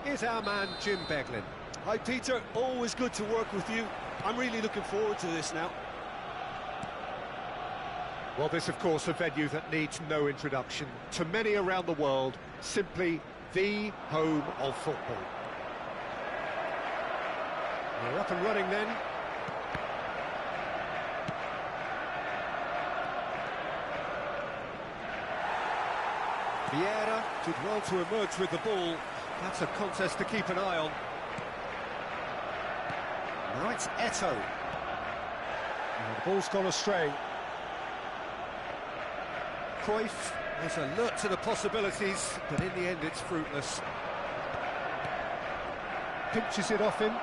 Here's our man, Jim Beglin. Hi Peter, always good to work with you. I'm really looking forward to this now. Well, this, of course, a venue that needs no introduction. To many around the world, simply the home of football. We're up and running then. Vieira did well to emerge with the ball. That's a contest to keep an eye on. Now it's Eto'o. And the ball's gone astray. Cruyff is alert to the possibilities, but in the end it's fruitless. Pinches it off him.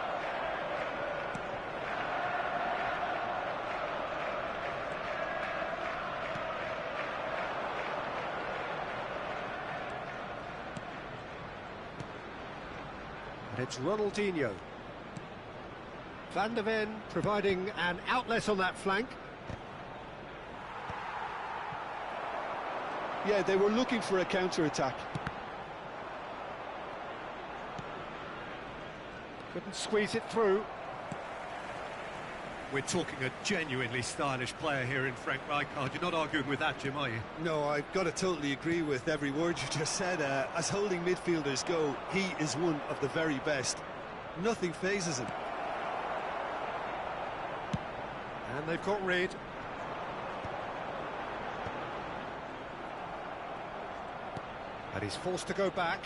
And it's Ronaldinho. Van de Ven providing an outlet on that flank. Yeah, they were looking for a counter-attack. Couldn't squeeze it through. We're talking a genuinely stylish player here in Frank Rijkaard. You're not arguing with that, Jim, are you? No, I've got to totally agree with every word you just said. As holding midfielders go, he is one of the very best. Nothing phases him. And they've got rid. And he's forced to go back.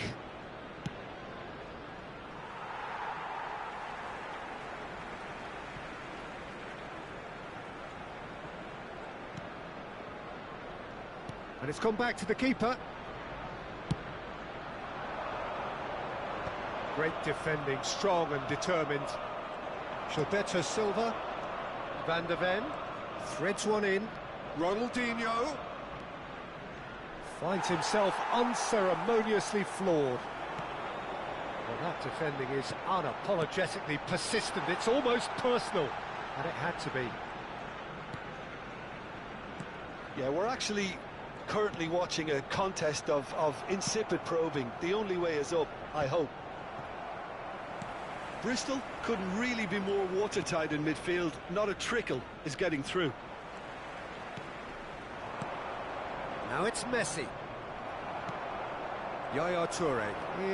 And it's gone back to the keeper. Great defending, strong and determined. Gilberto Silva. Van de Ven. Threads one in. Ronaldinho. Finds himself unceremoniously floored. Well, that defending is unapologetically persistent. It's almost personal. And it had to be. Yeah, we're actually currently watching a contest of insipid probing. The only way is up, I hope. Bristol couldn't really be more watertight in midfield. Not a trickle is getting through. Now it's Messi. Yaya Toure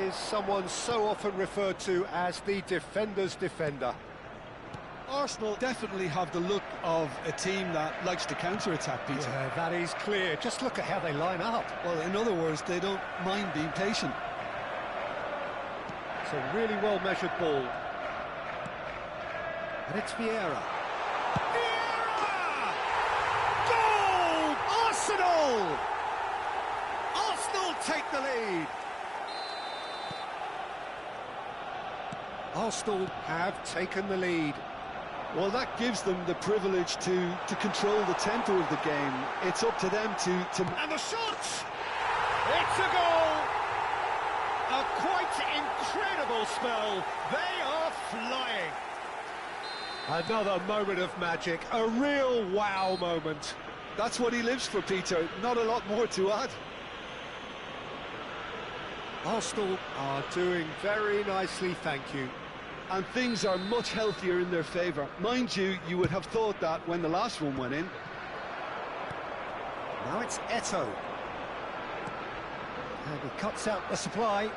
is someone so often referred to as the defender's defender. Arsenal definitely have the look of a team that likes to counter-attack, Peter. Yeah, that is clear. Just look at how they line up. Well, in other words, they don't mind being patient. It's a really well-measured ball. And it's Vieira. Vieira! Goal! Arsenal! Arsenal take the lead. Arsenal have taken the lead. Well, that gives them the privilege to control the tempo of the game. It's up to them to... And the shot! It's a goal! A quite incredible spell. They are flying. Another moment of magic, a real wow moment. That's what he lives for, Peter. Not a lot more to add. Arsenal are doing very nicely, thank you. And things are much healthier in their favour. Mind you, you would have thought that when the last one went in. Now it's Eto'o. And he cuts out the supply.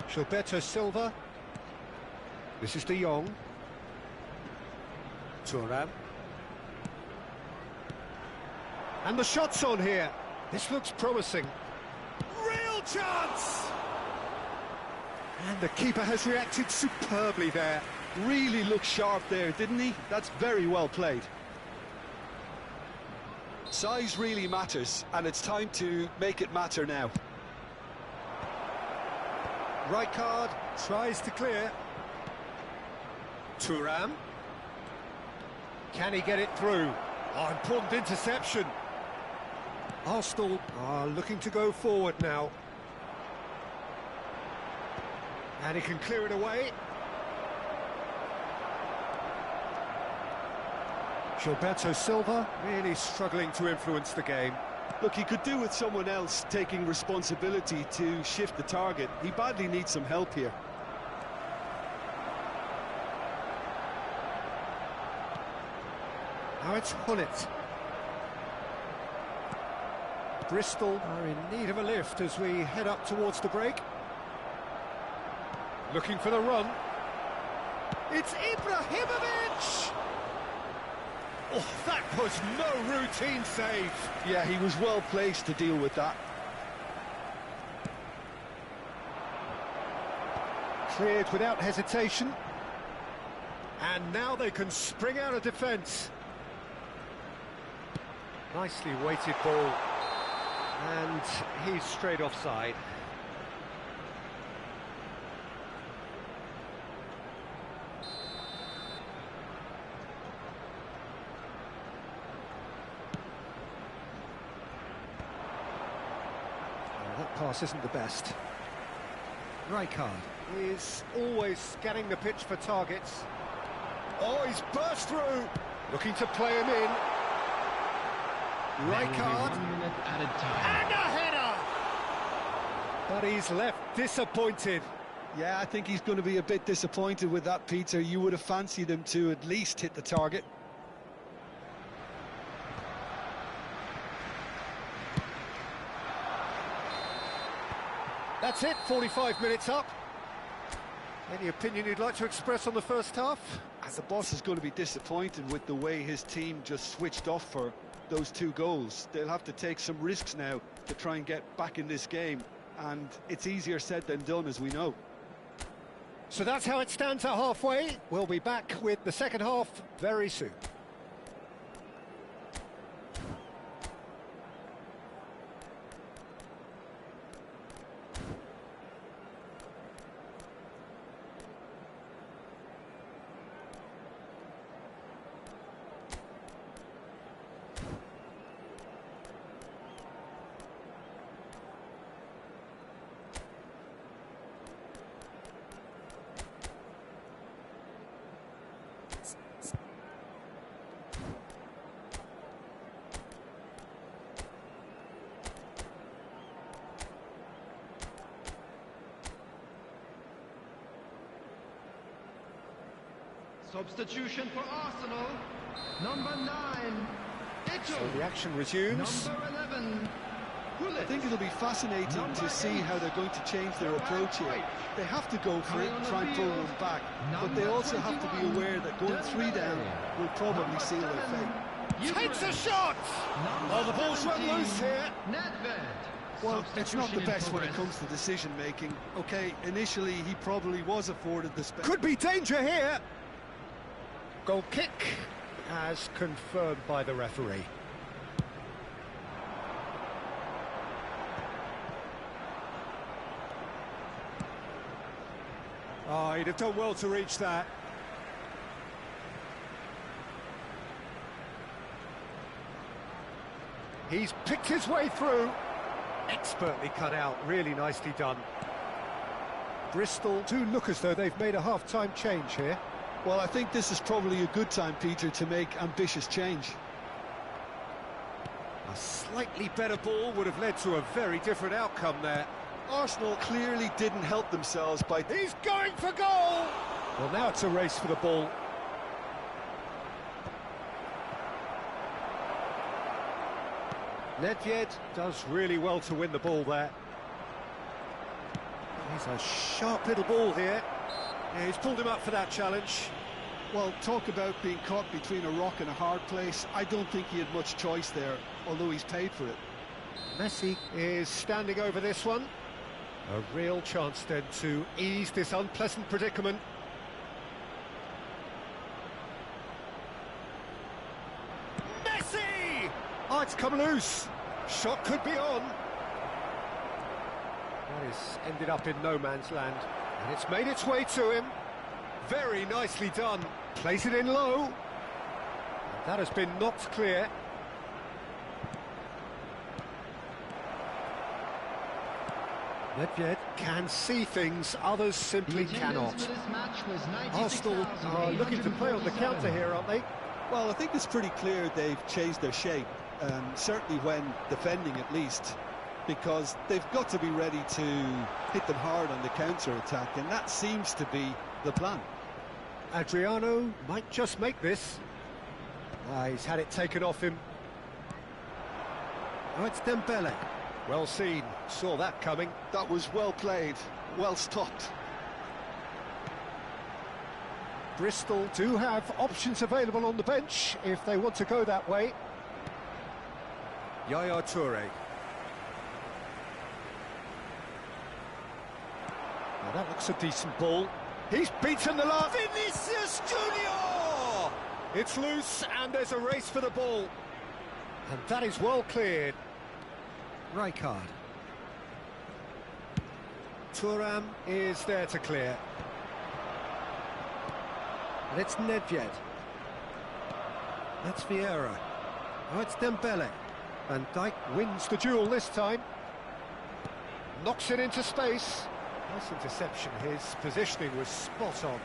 Gilberto Silva. This is De Jong. Thuram. And the shot's on here. This looks promising. Real chance! And the keeper has reacted superbly there. Really looked sharp there, didn't he? That's very well played. Size really matters, and it's time to make it matter now. Rijkaard tries to clear. Thuram. Can he get it through? Oh, important interception. Arsenal are looking to go forward now. And he can clear it away. Gilberto Silva really struggling to influence the game. Look, he could do with someone else taking responsibility to shift the target. He badly needs some help here. Now it's Hullet. Bristol are in need of a lift as we head up towards the break. Looking for the run. It's Ibrahimovic! Oh, that was no routine save. Yeah, he was well placed to deal with that. Cleared without hesitation. And now they can spring out of defence. Nicely weighted ball. And he's straight offside. That pass isn't the best. Rijkaard is always scanning the pitch for targets. Oh, he's burst through. Looking to play him in. Rijkaard. 1 minute added time. And a header! But he's left disappointed. Yeah, I think he's going to be a bit disappointed with that, Peter. You would have fancied him to at least hit the target. That's it, 45 minutes up. Any opinion you'd like to express on the first half? The boss is going to be disappointed with the way his team just switched off for those 2 goals. They'll have to take some risks now to try and get back in this game, and it's easier said than done, as we know. So that's how it stands at halfway. We'll be back with the second half very soon. Substitution for Arsenal. Number 9, So the action resumes. Number 11, I think it'll be fascinating to see how they're going to change their approach here. They have to go for it and try and pull one back, but they also have to be aware that going 3 down will probably seal their fate. Takes a shot! Oh, the ball's run loose here. Nedved. Well, it's not the best when it comes to decision-making. Okay, initially he probably was afforded the space. Could be danger here. Goal kick, as confirmed by the referee. Oh, he'd have done well to reach that. He's picked his way through. Expertly cut out, really nicely done. Bristol do look as though they've made a half-time change here. Well, I think this is probably a good time, Peter, to make ambitious change. A slightly better ball would have led to a very different outcome there. Arsenal clearly didn't help themselves by... He's going for goal! Well, now it's a race for the ball. Nedved does really well to win the ball there. He's a sharp little ball here. Yeah, he's pulled him up for that challenge. Well, talk about being caught between a rock and a hard place. I don't think he had much choice there, although he's paid for it. Messi is standing over this one. A real chance then to ease this unpleasant predicament. Messi! Oh, it's come loose. Shot could be on. That is ended up in no man's land. And it's made its way to him. Very nicely done. Plays it in low. And that has been knocked clear. Nedved can see things others simply cannot. Arsenal are looking to play on the counter here, aren't they? Well, I think it's pretty clear they've changed their shape. certainly when defending at least, because they've got to be ready to hit them hard on the counter-attack, and that seems to be the plan. Adriano might just make this. He's had it taken off him. Oh, it's Dembele. Well seen, saw that coming. That was well played, well stopped. Bristol do have options available on the bench if they want to go that way. Yaya Toure. Now that looks a decent ball. He's beaten the last. Vinicius Junior! It's loose and there's a race for the ball. And that is well cleared. Rijkaard. Thuram is there to clear. And it's Nedved. That's Vieira. Oh, it's Dembele. Van Dijk wins the duel this time. Knocks it into space. Nice interception. His positioning was spot on.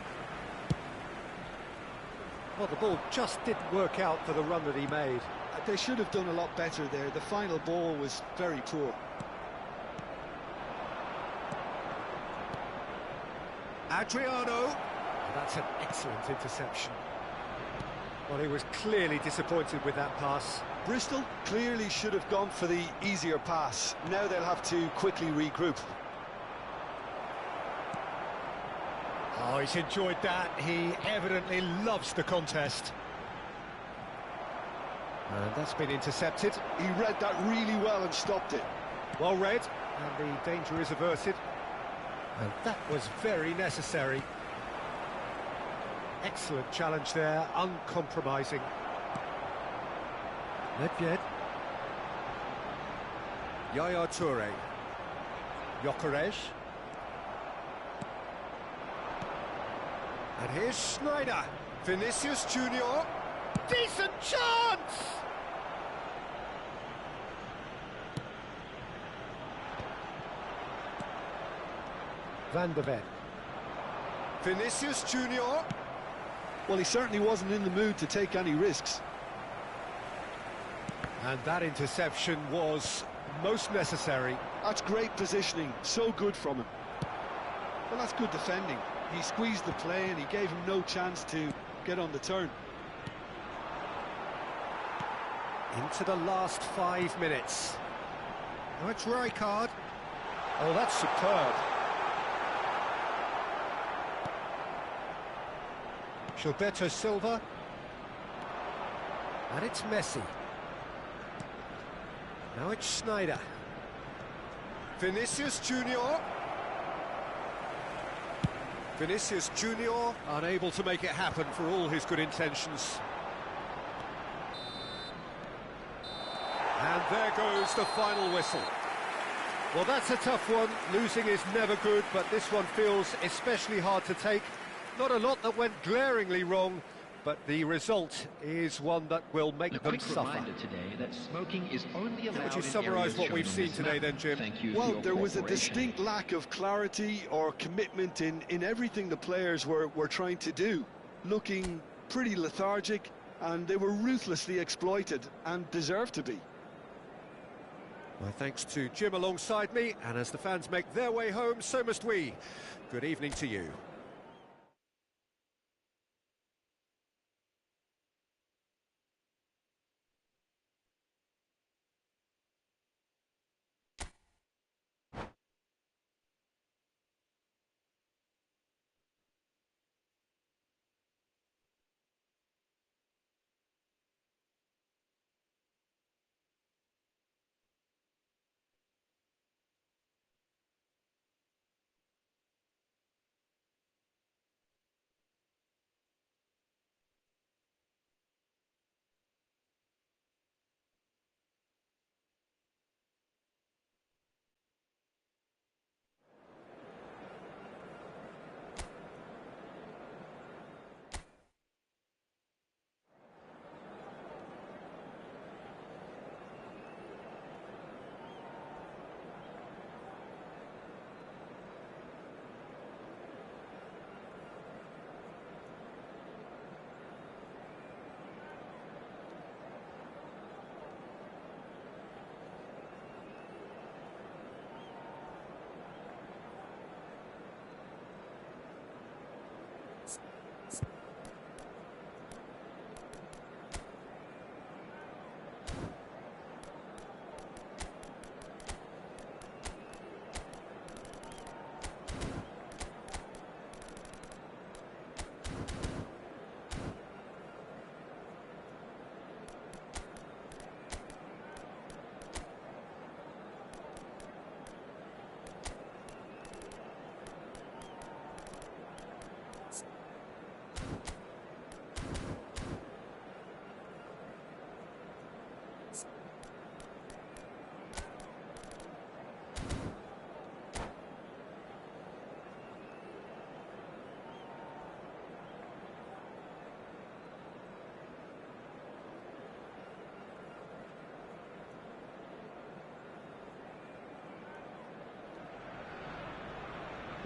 Well, the ball just didn't work out for the run that he made. They should have done a lot better there. The final ball was very poor. Adriano. That's an excellent interception. Well, he was clearly disappointed with that pass. Bristol clearly should have gone for the easier pass. Now they'll have to quickly regroup. Oh, he's enjoyed that. He evidently loves the contest. And that's been intercepted. He read that really well and stopped it. Well read, and the danger is averted. And that was very necessary. Excellent challenge there, uncompromising. Nedved. Yaya Toure. Gyökeres. And here's Schneider. Vinicius Junior. Decent chance! Van de Ven. Vinicius Junior. Well, he certainly wasn't in the mood to take any risks. And that interception was most necessary. That's great positioning, so good from him. Well, that's good defending. He squeezed the play and he gave him no chance to get on the turn. Into the last 5 minutes. Now it's Rijkaard. Oh, that's superb. Gilberto Silva. And it's Messi. Now it's Schneider. Vinicius Junior. Vinicius Junior unable to make it happen for all his good intentions. And there goes the final whistle. Well, that's a tough one. Losing is never good, but this one feels especially hard to take. Not a lot that went glaringly wrong, but the result is one that will make them suffer. Today that smoking is only allowed. Would you summarise what we've seen today then, Jim? Well, there was a distinct lack of clarity or commitment in everything the players were trying to do. Looking pretty lethargic, and they were ruthlessly exploited and deserved to be. My thanks to Jim alongside me, and as the fans make their way home, so must we. Good evening to you.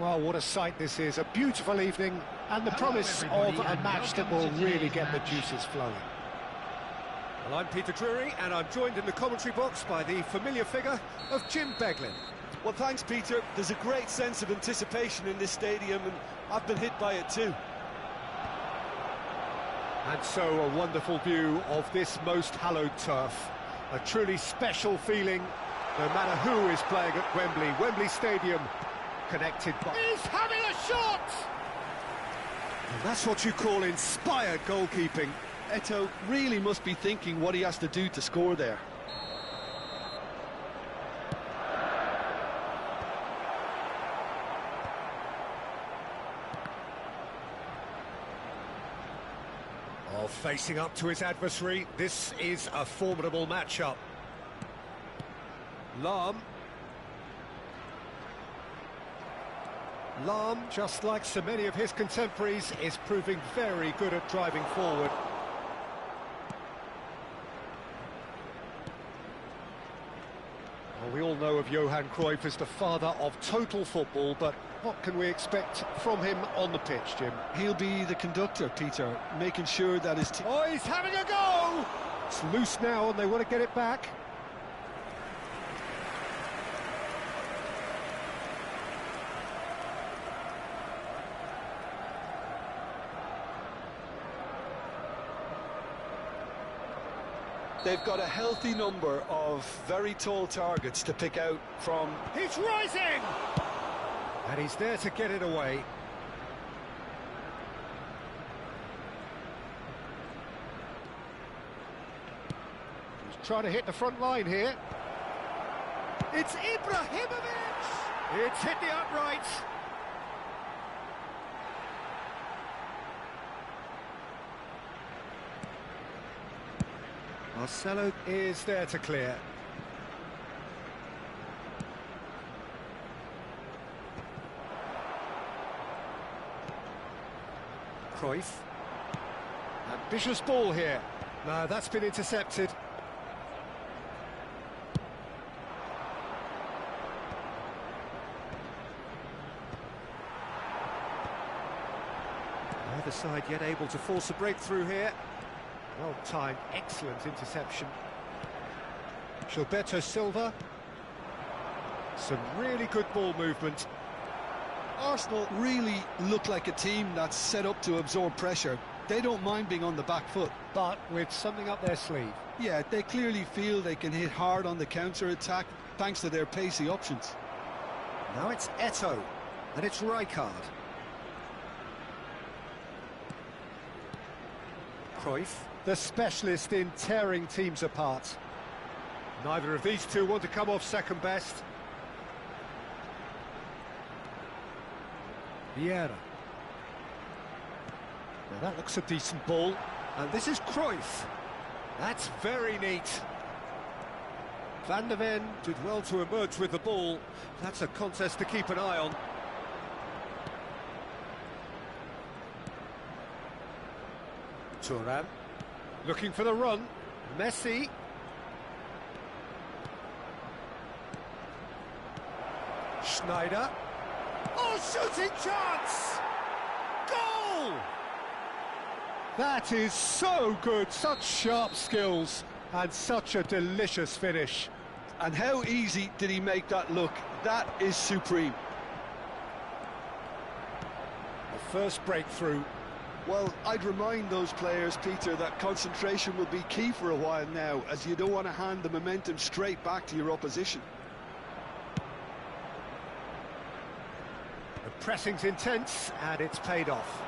Well, what a sight this is. A beautiful evening and the promise of a match that will really get the juices flowing. Well, I'm Peter Drury, and I'm joined in the commentary box by the familiar figure of Jim Beglin. Well, thanks, Peter. There's a great sense of anticipation in this stadium, and I've been hit by it too. And so a wonderful view of this most hallowed turf. A truly special feeling, no matter who is playing at Wembley. Wembley Stadium, connected by... He's having a shot! And that's what you call inspired goalkeeping. Eto'o really must be thinking what he has to do to score there. Oh, facing up to his adversary, this is a formidable matchup. Lahm, just like so many of his contemporaries, is proving very good at driving forward. Well, we all know of Johan Cruyff as the father of total football, but what can we expect from him on the pitch, Jim? He'll be the conductor, Peter, making sure that his team... Oh, he's having a go! It's loose now and they want to get it back. They've got a healthy number of very tall targets to pick out from. He's rising! And he's there to get it away. He's trying to hit the front line here. It's Ibrahimovic! It's hit the uprights. Marcelo is there to clear. Cruyff. Ambitious ball here. No, that's been intercepted. Neither side yet able to force a breakthrough here. Well-timed, excellent interception. Gilberto Silva. Some really good ball movement. Arsenal really look like a team that's set up to absorb pressure. They don't mind being on the back foot. But with something up their sleeve. Yeah, they clearly feel they can hit hard on the counter-attack thanks to their pacey options. Now it's Eto'o, and it's Rijkaard. Cruyff, the specialist in tearing teams apart. Neither of these two want to come off second best. Vieira. Now that looks a decent ball. And this is Cruyff. That's very neat. Van de Ven did well to emerge with the ball. That's a contest to keep an eye on. Thuram. Looking for the run. Messi. Schneider. Oh, shooting chance! Goal! That is so good, such sharp skills, and such a delicious finish. And how easy did he make that look? That is supreme. The first breakthrough. Well, I'd remind those players, Peter, that concentration will be key for a while now, as you don't want to hand the momentum straight back to your opposition. The pressing's intense, and it's paid off.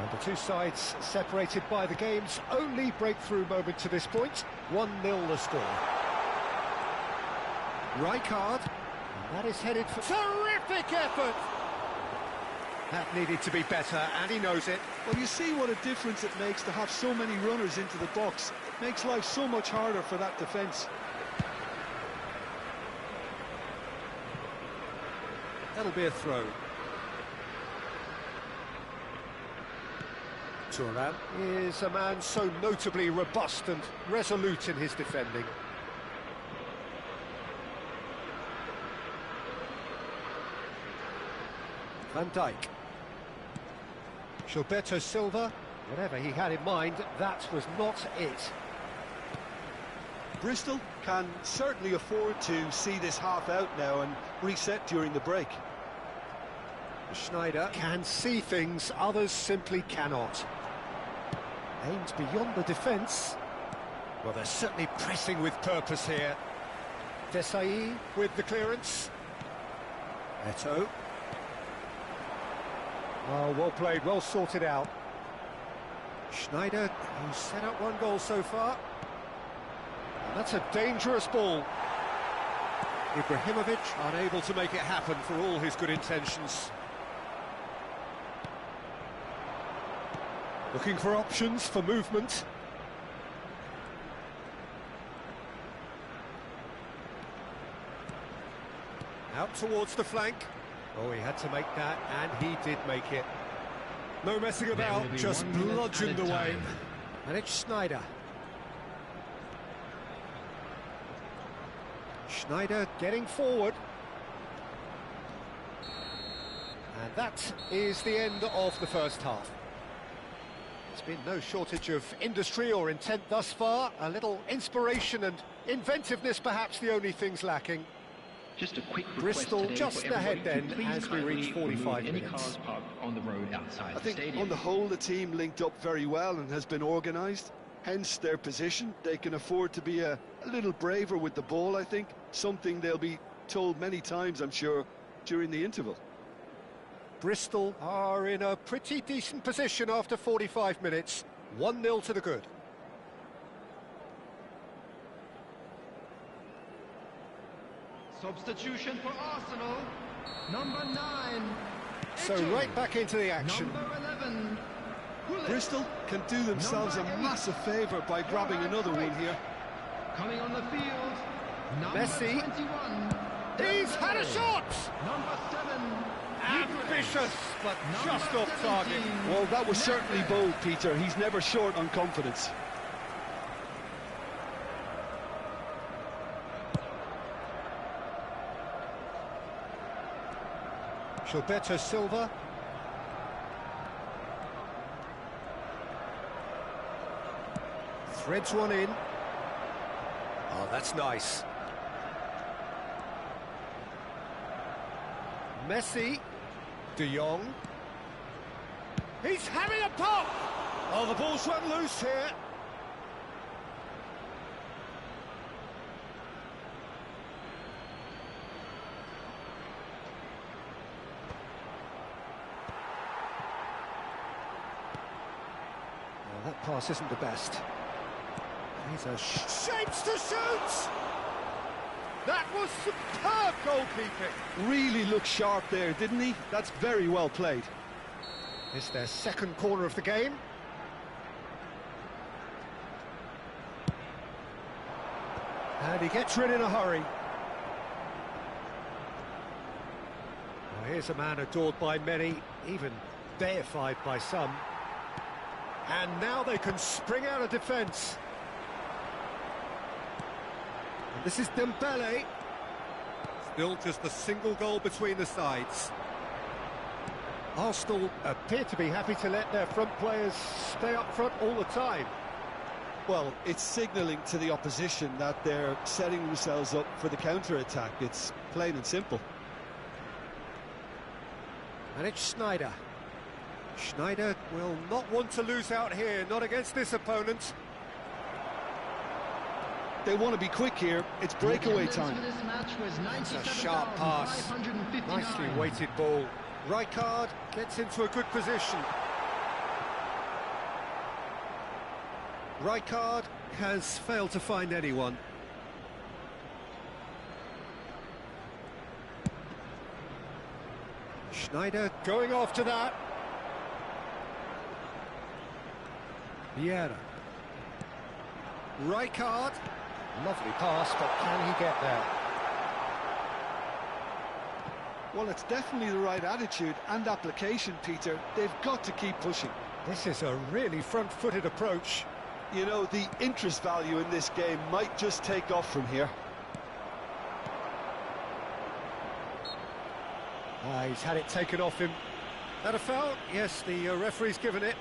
And the two sides separated by the game's only breakthrough moment to this point. 1-0 the score. Rijkaard, and that is headed for... Terrific effort! That needed to be better, and he knows it. Well, you see what a difference it makes to have so many runners into the box. It makes life so much harder for that defence. That'll be a throw. Thuram is a man so notably robust and resolute in his defending. Van Dijk. Gilberto Silva. Whatever he had in mind, that was not it. Bristol can certainly afford to see this half out now and reset during the break. Schneider can see things others simply cannot. Aims beyond the defence. Well, they're certainly pressing with purpose here. Desai with the clearance. Eto'o. Oh, well played, well sorted out. Schneider, who's set up one goal so far. And that's a dangerous ball. Ibrahimovic unable to make it happen for all his good intentions. Looking for options for movement. Out towards the flank. Oh, he had to make that, and he did make it. No messing about, just bludgeoned away. And it's Schneider. Schneider getting forward. And that is the end of the first half. There's been no shortage of industry or intent thus far. A little inspiration and inventiveness, perhaps the only things lacking. Just a quick Bristol just ahead then as we reach 45 minutes. Cars parked on the road outside I think the stadium. on the whole the team linked up very well and has been organised, hence their position. They can afford to be a little braver with the ball, I think, something they'll be told many times, I'm sure, during the interval. Bristol are in a pretty decent position after 45 minutes. 1-0 to the good. Substitution for Arsenal, number 9. So right back into the action. Number 11. Gullit. Bristol can do themselves a Number 8. massive favour by grabbing another one here. Coming on the field, number Messi. 21. He's had a shot! Number 7. Ambitious, but just off target. Well, that was certainly bold, Peter. He's never short on confidence. Gilberto Silva. Threads one in. Oh, that's nice. Messi. De Jong. He's having a pop! Oh, the ball's run loose here. Well, that pass isn't the best. He's a shapes to shoot! That was superb goalkeeping. Really looked sharp there, didn't he? That's very well played. It's their second corner of the game. And he gets rid in a hurry. Well, here's a man adored by many, even deified by some. And now they can spring out of defence. And this is Dembele. Still just a single goal between the sides. Arsenal appear to be happy to let their front players stay up front all the time. Well, it's signalling to the opposition that they're setting themselves up for the counter-attack. It's plain and simple. And it's Schneider. Schneider will not want to lose out here, not against this opponent. They want to be quick here. It's breakaway time. It's a sharp pass. Nicely weighted ball. Rijkaard gets into a good position. Rijkaard has failed to find anyone. Schneider going after that. Vieira. Rijkaard. Lovely pass, but can he get there? Well, it's definitely the right attitude and application, Peter. They've got to keep pushing. This is a really front-footed approach. You know, the interest value in this game might just take off from here. He's had it taken off him. That a foul? Yes, the referee's given it.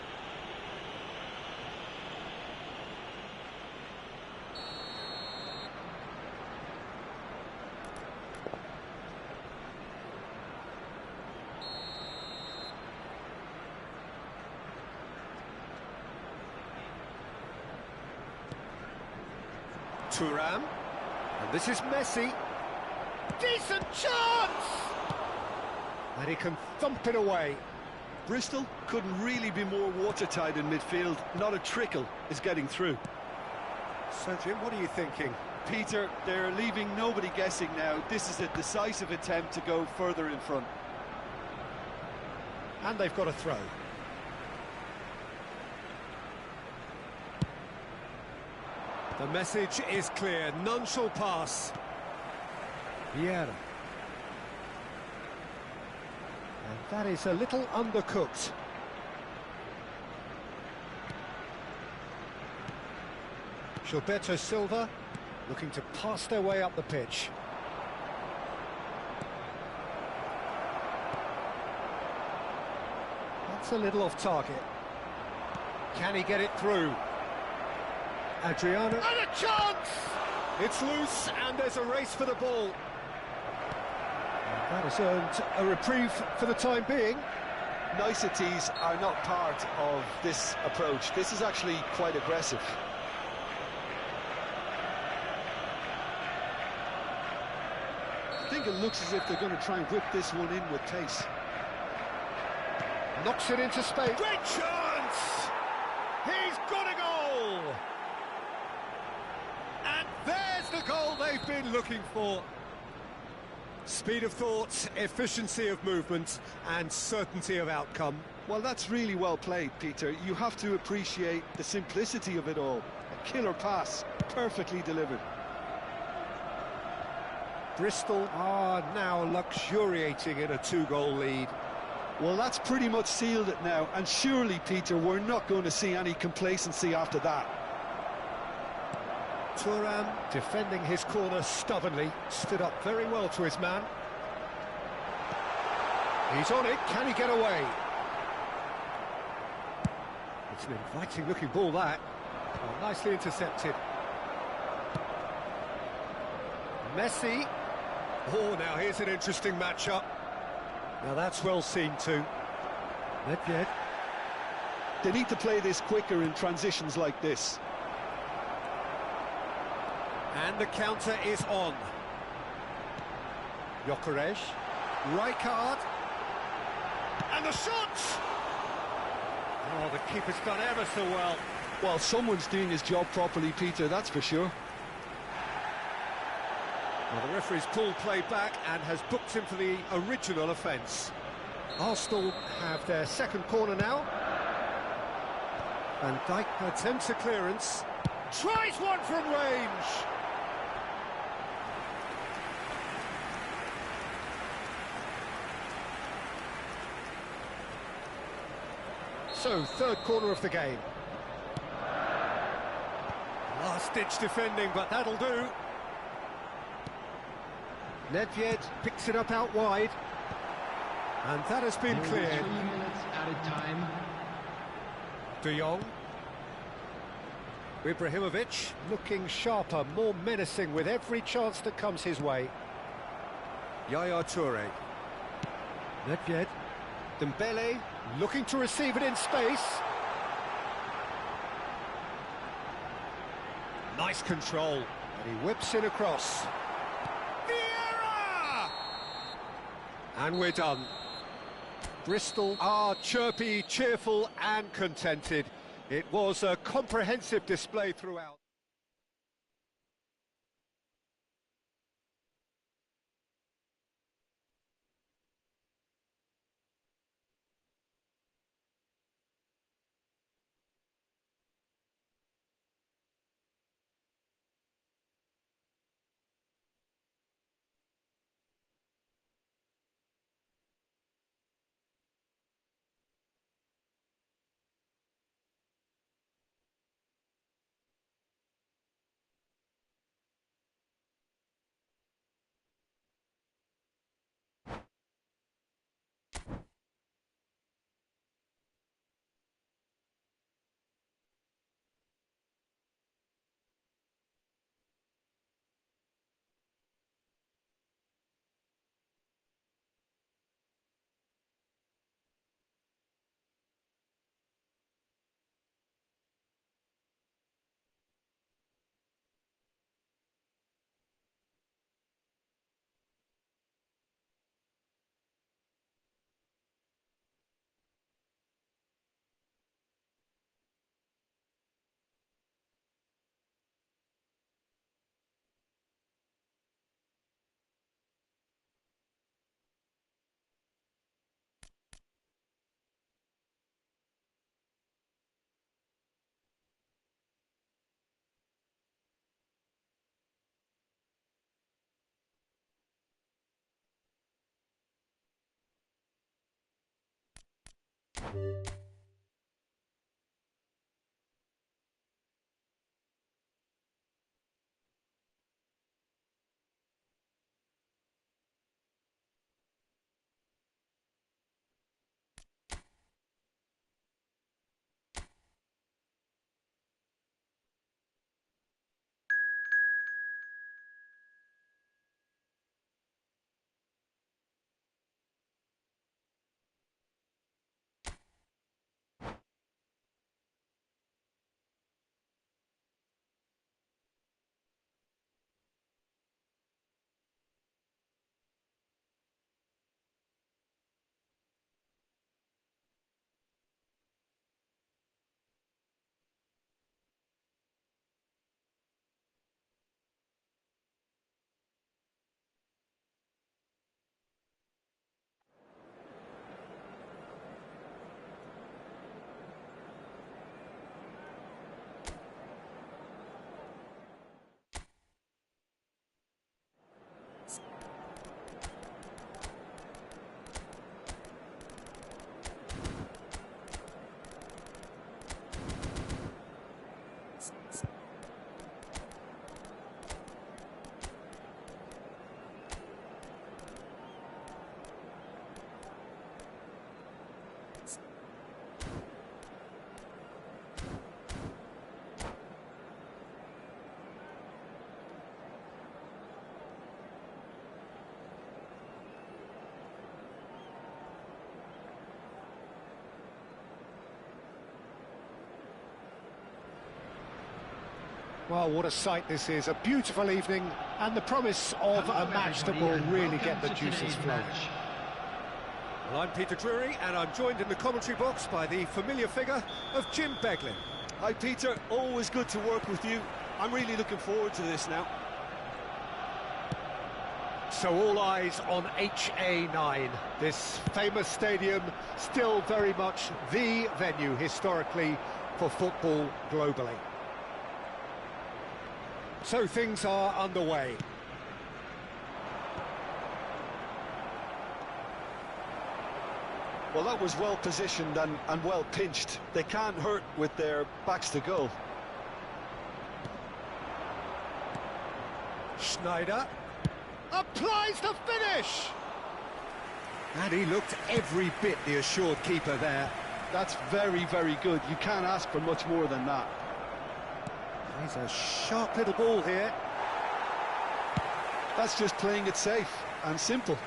Thuram, and this is Messi. Decent chance! And he can thump it away. Bristol couldn't really be more watertight in midfield. Not a trickle is getting through. So, Jim, what are you thinking? Peter, they're leaving nobody guessing now. This is a decisive attempt to go further in front. And they've got a throw. The message is clear, none shall pass. Vieira. And that is a little undercooked. Gilberto Silva looking to pass their way up the pitch. That's a little off target. Can he get it through? Adriano. And a chance! It's loose, and there's a race for the ball. And that has earned a reprieve for the time being. Niceties are not part of this approach. This is actually quite aggressive. I think it looks as if they're going to try and whip this one in with pace. Knocks it into space. Great chance! He's got a goal! And there's the goal they've been looking for. Speed of thought, efficiency of movement, and certainty of outcome. Well, that's really well played, Peter. You have to appreciate the simplicity of it all. A killer pass, perfectly delivered. Bristol are now luxuriating in a two-goal lead. Well, that's pretty much sealed it now, and surely, Peter, we're not going to see any complacency after that. Thuram, defending his corner stubbornly, stood up very well to his man. He's on it, can he get away? It's an inviting-looking ball, that. Oh, nicely intercepted. Messi. Oh, now here's an interesting matchup. Now that's well seen too. Nedved. They need to play this quicker in transitions like this. And the counter is on. Gyökeres. Rijkaard. And the shot! Oh, the keeper's done ever so well. Well, someone's doing his job properly, Peter, that's for sure. Well, the referee's pulled play back and has booked him for the original offence. Arsenal have their second corner now. Van Dijk attempts a clearance. Tries one from range! So, third corner of the game. Last-ditch defending, but that'll do. Nedved picks it up out wide. And that has been cleared. 3 minutes added time. De Jong. Ibrahimovic looking sharper, more menacing with every chance that comes his way. Yaya Toure. Nedved. Dembele looking to receive it in space. Nice control. And he whips it across. Vieira! And we're done. Bristol are chirpy, cheerful and contented. It was a comprehensive display throughout. Well, what a sight this is. A beautiful evening and the promise of a match that will really get the juices flowing. Well, I'm Peter Drury and I'm joined in the commentary box by the familiar figure of Jim Beglin. Hi Peter, always good to work with you. I'm really looking forward to this now. So all eyes on HA9, this famous stadium, still very much the venue historically for football globally. So things are underway. Well, that was well positioned and well pinched. They can't hurt with their backs to goal. Schneider applies the finish! And he looked every bit the assured keeper there. That's very, very good. You can't ask for much more than that. He's a sharp little ball here. That's just playing it safe and simple.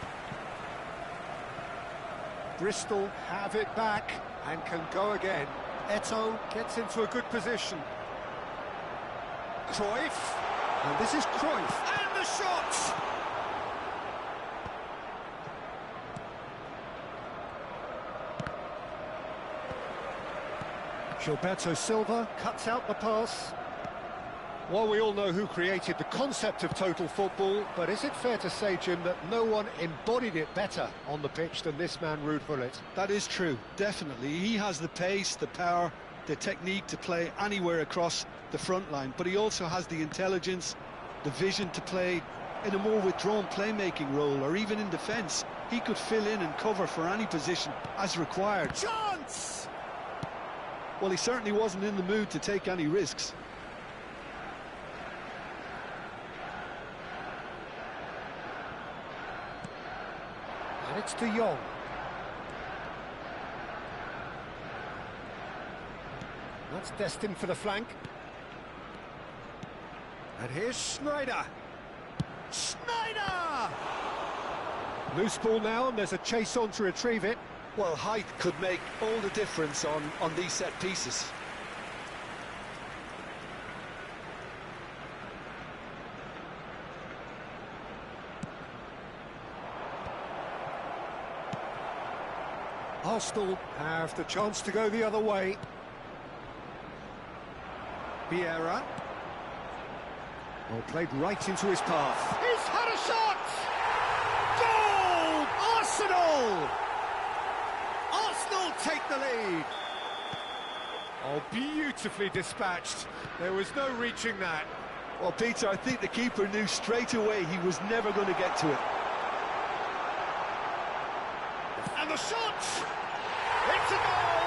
Bristol have it back and can go again. Eto'o gets into a good position. Cruyff, and this is Cruyff, and the shot! Gilberto Silva cuts out the pass. Well, we all know who created the concept of total football, but is it fair to say, Jim, that no one embodied it better on the pitch than this man, Ruud Gullit? That is true, definitely. He has the pace, the power, the technique to play anywhere across the front line, but he also has the intelligence, the vision to play in a more withdrawn playmaking role, or even in defence. He could fill in and cover for any position as required. Chance! Well, he certainly wasn't in the mood to take any risks. And it's De Jong. That's destined for the flank. And here's Schneider. Schneider! Loose ball now, and there's a chase on to retrieve it. Well, height could make all the difference on these set pieces. Arsenal have the chance to go the other way. Vieira. Well, played right into his path. He's had a shot! Goal! Arsenal! Arsenal take the lead. Oh, beautifully dispatched. There was no reaching that. Well, Peter, I think the keeper knew straight away he was never going to get to it. And the shot! It's a goal!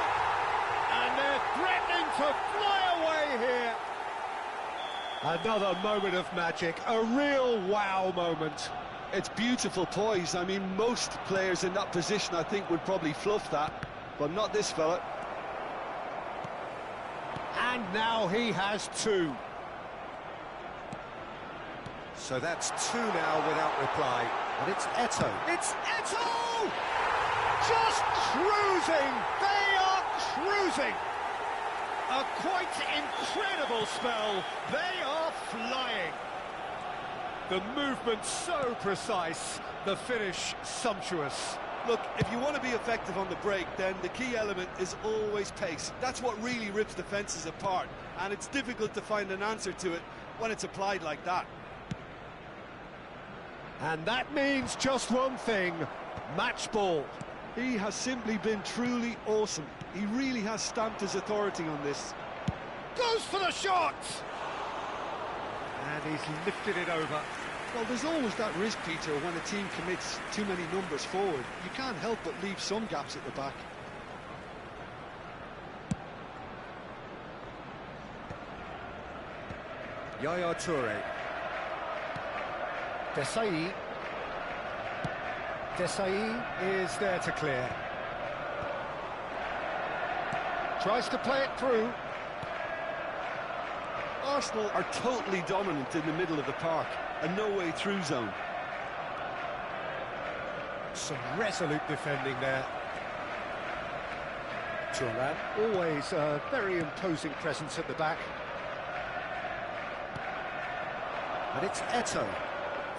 Another moment of magic, a real wow moment. It's beautiful poise. I mean, most players in that position, I think, would probably fluff that, but not this fella. And now he has two. So that's two now without reply. And it's Eto'o. It's Eto'o! Just cruising! They are cruising! A quite incredible spell. They are flying. The movement so precise, the finish sumptuous. Look, if you want to be effective on the break, then the key element is always pace. That's what really rips defences apart, and it's difficult to find an answer to it when it's applied like that. And that means just one thing, match ball. He has simply been truly awesome. He really has stamped his authority on this. Goes for the shot! And he's lifted it over. Well, there's always that risk, Peter, when a team commits too many numbers forward. You can't help but leave some gaps at the back. Yaya Toure. Desailly. Desailly is there to clear. Tries to play it through. Arsenal are totally dominant in the middle of the park, a no-way through zone. Some resolute defending there. Thuram, always a very imposing presence at the back. And it's Eto'o.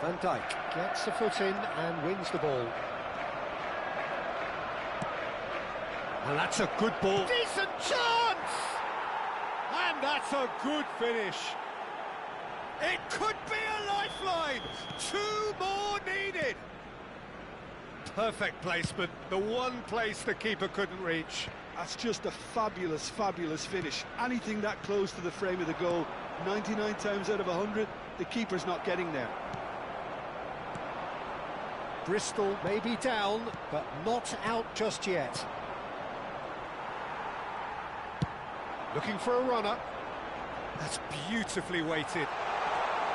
Van Dijk gets a foot in and wins the ball. And that's a good ball. Decent chance! And that's a good finish. It could be a lifeline. Two more needed. Perfect placement. The one place the keeper couldn't reach. That's just a fabulous, fabulous finish. Anything that close to the frame of the goal, 99 times out of 100, the keeper's not getting there. Bristol may be down, but not out just yet. Looking for a runner. That's beautifully weighted.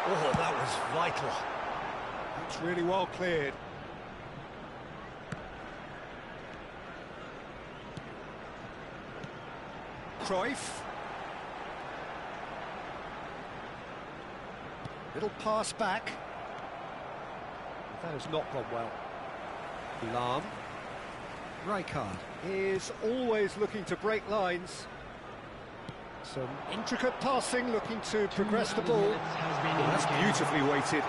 Oh, that was vital. That's really well cleared. Cruyff. Little pass back. That has not gone well. Lahm. Rijkaard is always looking to break lines. Some intricate passing, looking to progress the ball. That's beautifully weighted.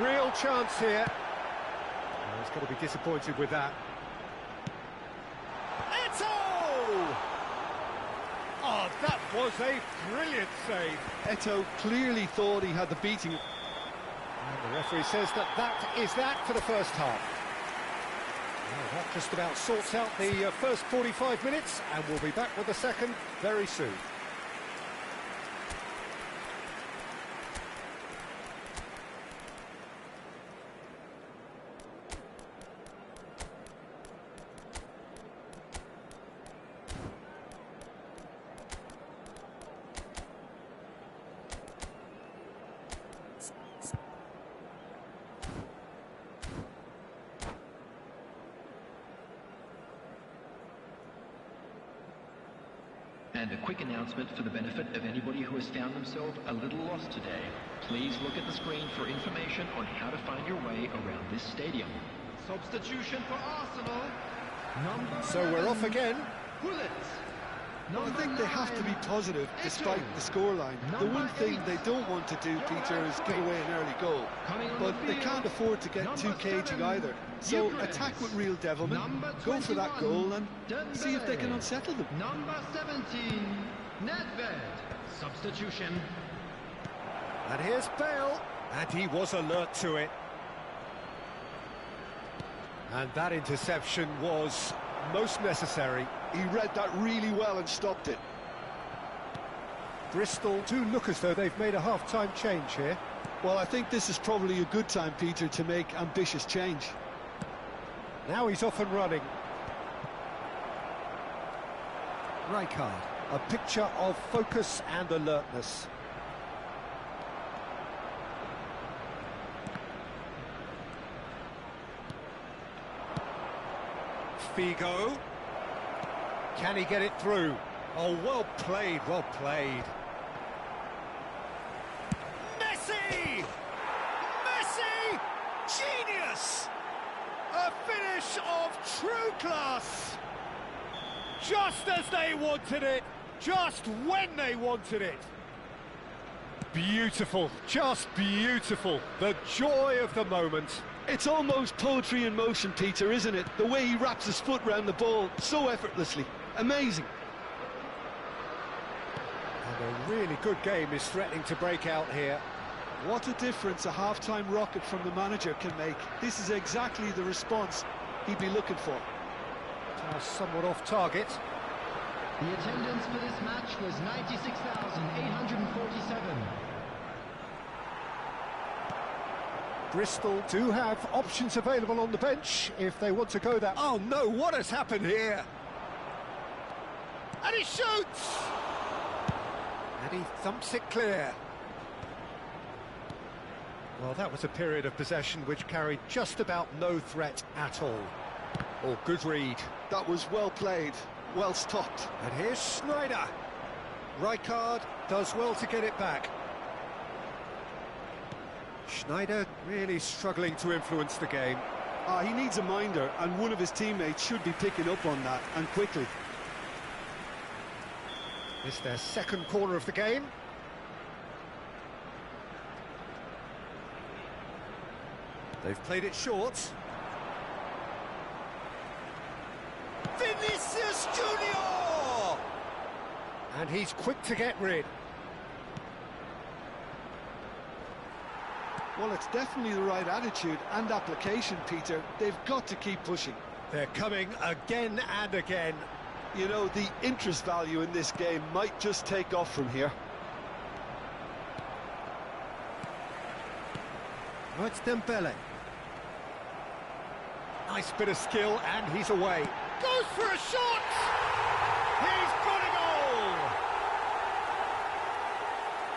Real chance here. Oh, he's got to be disappointed with that. Eto'o! Oh, that was a brilliant save. Eto'o clearly thought he had the beating. And the referee says that is that for the first half. Well, that just about sorts out the first 45 minutes, and we'll be back with the second very soon. And a quick announcement for the benefit of anybody who has found themselves a little lost today. Please look at the screen for information on how to find your way around this stadium. Substitution for Arsenal. So we're off again. Gullit. Well, I think they have to be positive despite the scoreline. The one thing they don't want to do, Peter, is give away an early goal. But they can't afford to get too cagey either. So attack with real devilment, go for that goal and see if they can unsettle them. Number 17, Nedved. Substitution. And here's Bale. And he was alert to it. And that interception was most necessary. He read that really well and stopped it. Bristol do look as though they've made a half-time change here. Well, I think this is probably a good time, Peter, to make ambitious change. Now he's off and running. Rijkaard, a picture of focus and alertness. Figo. Can he get it through? Oh, well played, well played. Messi! Messi! Genius! A finish of true class! Just as they wanted it, just when they wanted it. Beautiful, just beautiful. The joy of the moment. It's almost poetry in motion, Peter, isn't it? The way he wraps his foot round the ball so effortlessly. Amazing. And a really good game is threatening to break out here. What a difference a half-time rocket from the manager can make. This is exactly the response he'd be looking for. Somewhat off target. The attendance for this match was 96,847. Bristol do have options available on the bench if they want to go that... Oh no, what has happened here? And he shoots! And he thumps it clear. Well, that was a period of possession which carried just about no threat at all. Oh, good read. That was well played, well stopped. And here's Schneider. Rijkaard does well to get it back. Schneider really struggling to influence the game. He needs a minder, and one of his teammates should be picking up on that, and quickly. It's their second corner of the game. They've played it short. Vinicius Junior! And he's quick to get rid. Well, it's definitely the right attitude and application, Peter. They've got to keep pushing. They're coming again and again. You know, the interest value in this game might just take off from here. Oh, it's Dembele. Nice bit of skill, and he's away. Goes for a shot! He's got a goal!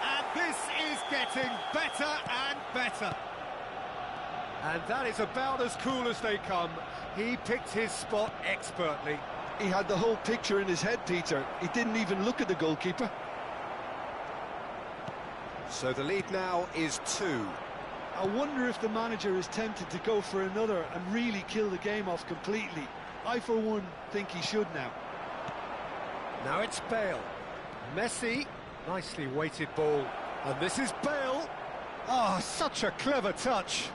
And this is getting better and better. And that is about as cool as they come. He picked his spot expertly. He had the whole picture in his head, Peter. He didn't even look at the goalkeeper. So the lead now is 2. I wonder if the manager is tempted to go for another and really kill the game off completely. I, for one, think he should now. Now it's Bale. Messi, nicely weighted ball. And this is Bale. Oh, such a clever touch.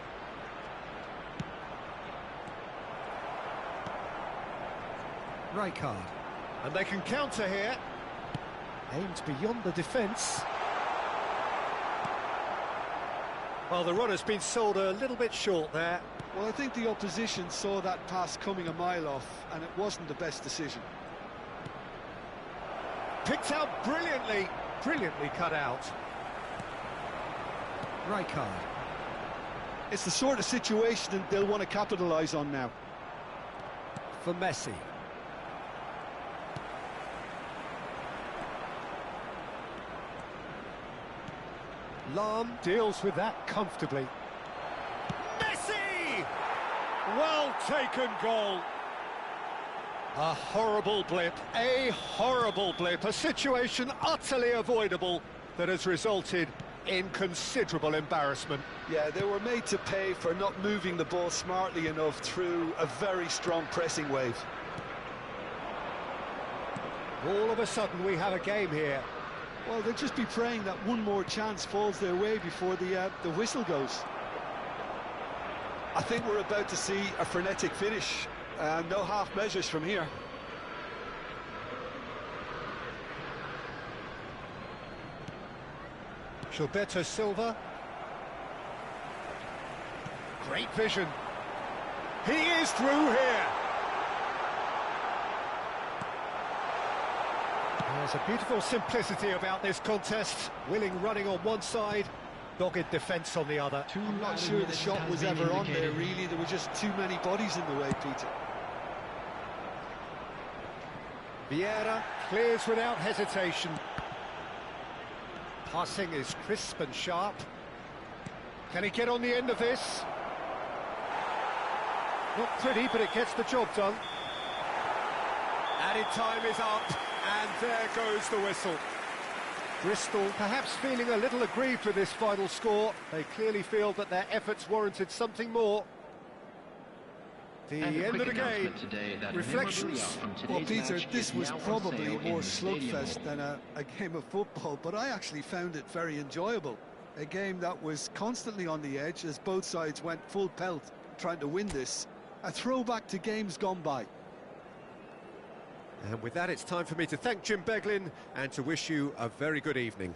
Rijkaard. And they can counter here. Aimed beyond the defence. Well, the runner's been sold a little bit short there. Well, I think the opposition saw that pass coming a mile off, and it wasn't the best decision. Picked out brilliantly. Brilliantly cut out. Rijkaard. It's the sort of situation that they'll want to capitalise on now. For Messi. Lahm deals with that comfortably. Messi! Well taken goal. A horrible blip, a situation utterly avoidable that has resulted in considerable embarrassment. Yeah, they were made to pay for not moving the ball smartly enough through a very strong pressing wave. All of a sudden we have a game here. Well, they'll just be praying that one more chance falls their way before the whistle goes. I think we're about to see a frenetic finish. No half measures from here. Gilberto Silva. Great vision. He is through here. There's a beautiful simplicity about this contest. Willing running on one side, dogged defence on the other. I'm not sure the shot was ever on there, really. There were just too many bodies in the way, Peter. Vieira clears without hesitation. Passing is crisp and sharp. Can he get on the end of this? Not pretty, but it gets the job done. Added time is up, and there goes the whistle. Bristol perhaps feeling a little aggrieved with this final score. They clearly feel that their efforts warranted something more. The end of the game. Reflections. Well, Peter, this was probably more slugfest than a game of football, but I actually found it very enjoyable. A game that was constantly on the edge as both sides went full pelt trying to win this. A throwback to games gone by. And with that, it's time for me to thank Jim Beglin and to wish you a very good evening.